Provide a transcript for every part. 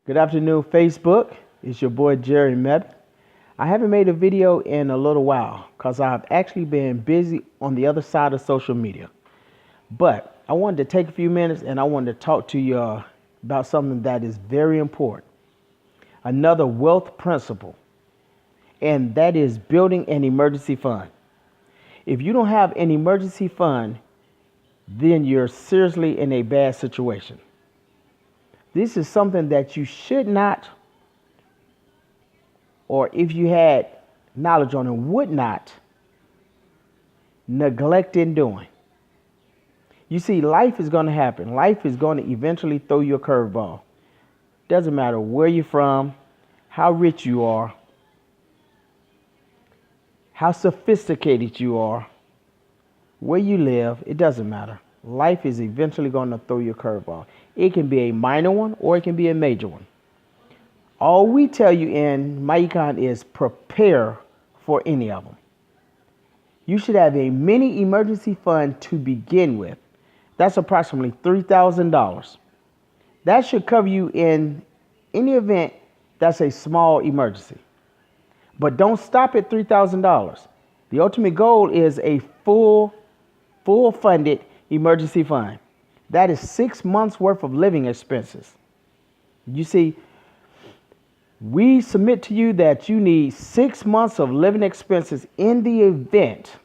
Good afternoon, Facebook. It's your boy Jerry Meb. I haven't made a video in a little while because I've actually been busy on the other side of social media. But I wanted to take a few minutes and I wanted to talk to you about something that is very important. Another wealth principle, and that is building an emergency fund. If you don't have an emergency fund, then you're seriously in a bad situation. This is something that you should not, or if you had knowledge on it, would not neglect in doing. You see, life is going to happen. Life is going to eventually throw you a curveball. Doesn't matter where you're from, how rich you are, how sophisticated you are, where you live, it doesn't matter. Life is eventually going to throw you a curveball. It can be a minor one or it can be a major one. All we tell you in MyEcon is prepare for any of them. You should have a mini emergency fund to begin with. That's approximately $3,000. That should cover you in any event that's a small emergency. But don't stop at $3,000. The ultimate goal is a full funded emergency fund. That is 6 months worth of living expenses. You see, we submit to you that you need 6 months of living expenses in the event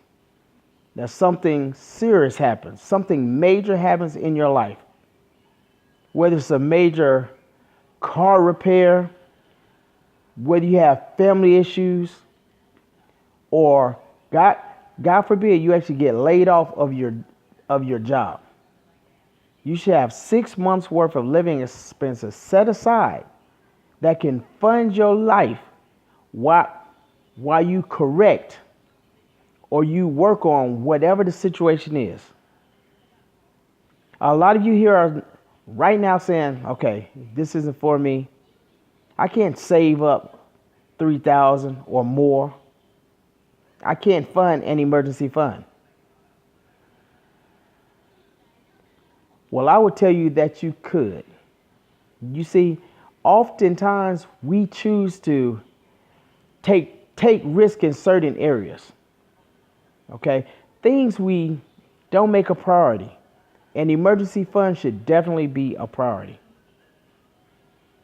that something serious happens, something major happens in your life. Whether it's a major car repair, whether you have family issues, or God forbid you actually get laid off of your job. You should have 6 months worth of living expenses set aside that can fund your life while you correct or you work on whatever the situation is. A lot of you here are right now saying, okay, this isn't for me. I can't save up $3,000 or more. I can't fund an emergency fund. Well, I would tell you that you could. You see, oftentimes we choose to take risk in certain areas. Okay? Things we don't make a priority. An emergency fund should definitely be a priority.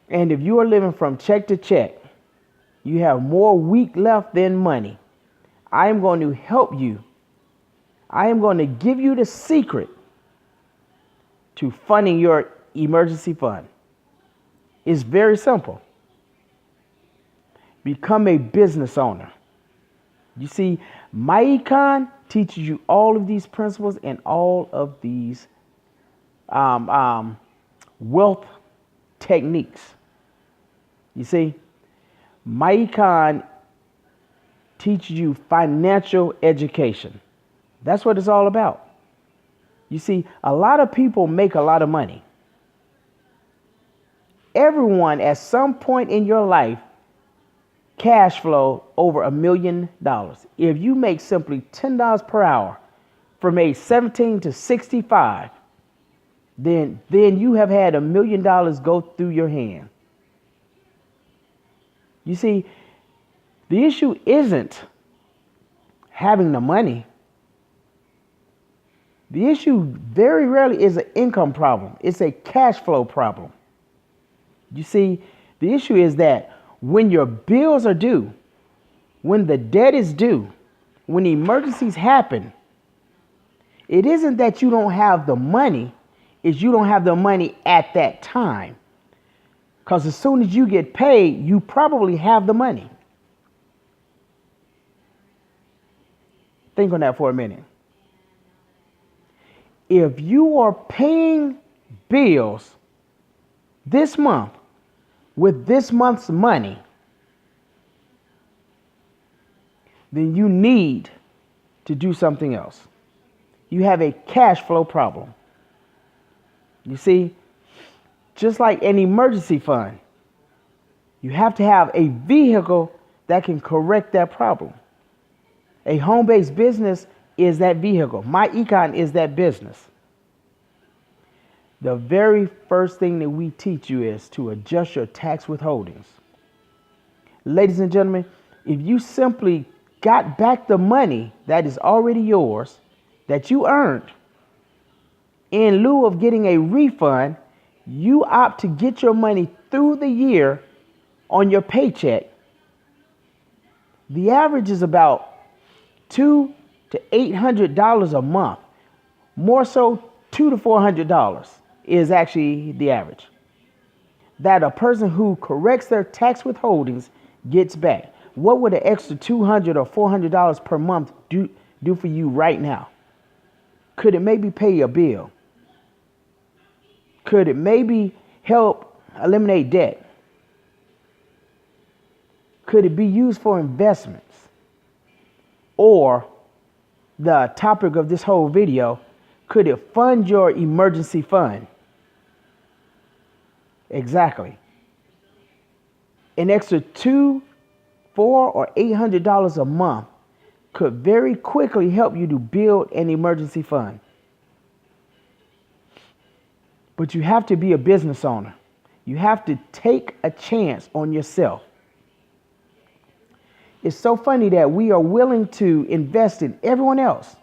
And if you are living from check to check, you have more week left than money. I am going to help you. I am going to give you the secret to funding your emergency fund. It's very simple. Become a business owner. You see, MyEcon teaches you all of these principles and all of these wealth techniques. You see, MyEcon teaches you financial education. That's what it's all about. You see, a lot of people make a lot of money. Everyone at some point in your life cash flow over $1 million. If you make simply $10 per hour from age 17 to 65, then you have had $1 million go through your hand. You see, the issue isn't having the money. The issue very rarely is an income problem. It's a cash flow problem. You see, the issue is that when your bills are due, when the debt is due, when emergencies happen, it isn't that you don't have the money, it's you don't have the money at that time. Because as soon as you get paid, you probably have the money. Think on that for a minute. If you are paying bills this month with this month's money, then you need to do something else. You have a cash flow problem. You see, just like an emergency fund, you have to have a vehicle that can correct that problem. A home-based business is that vehicle. MyEcon is that business. The very first thing that we teach you is to adjust your tax withholdings. Ladies and gentlemen, if you simply got back the money that is already yours, that you earned, in lieu of getting a refund, you opt to get your money through the year on your paycheck. The average is about $200 to $800 a month. More so, $200 to $400 is actually the average that a person who corrects their tax withholdings gets back. What would an extra $200 or $400 per month do for you right now? Could it maybe pay your bill? Could it maybe help eliminate debt? Could it be used for investments? Or the topic of this whole video, could it fund your emergency fund? Exactly. An extra $200, $400, or $800 a month could very quickly help you to build an emergency fund. But you have to be a business owner. You have to take a chance on yourself. It's so funny that we are willing to invest in everyone else,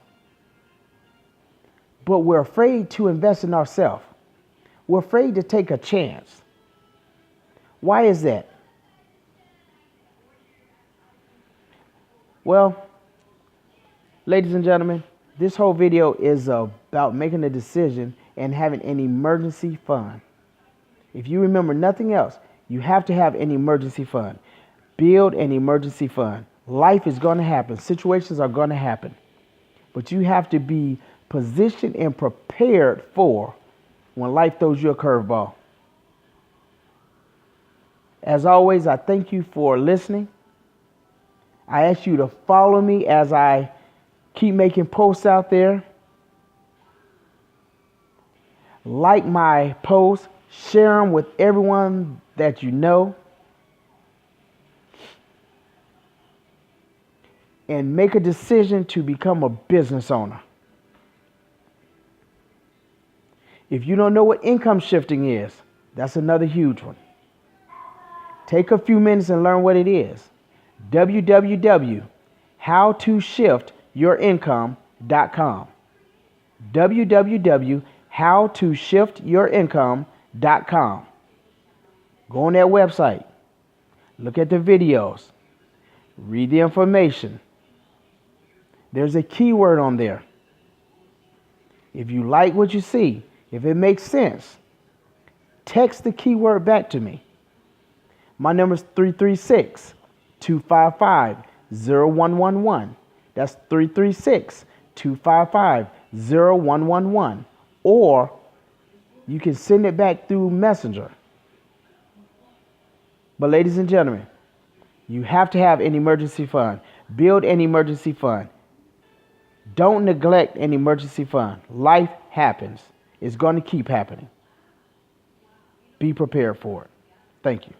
but we're afraid to invest in ourselves. We're afraid to take a chance. Why is that? Well, ladies and gentlemen, this whole video is about making a decision and having an emergency fund. If you remember nothing else, you have to have an emergency fund. Build an emergency fund. Life is going to happen. Situations are going to happen. But you have to be positioned and prepared for when life throws you a curveball. As always, I thank you for listening. I ask you to follow me as I keep making posts out there. Like my posts, share them with everyone that you know, and make a decision to become a business owner. If you don't know what income shifting is, that's another huge one. Take a few minutes and learn what it is. www.howtoshiftyourincome.com. www.howtoshiftyourincome.com. Go on that website. Look at the videos. Read the information. There's a keyword on there. If you like what you see, if it makes sense, text the keyword back to me. My number is 336-255-0111. That's 336-255-0111. Or you can send it back through Messenger. But ladies and gentlemen, you have to have an emergency fund. Build an emergency fund. Don't neglect an emergency fund. Life happens. It's going to keep happening. Be prepared for it. Thank you.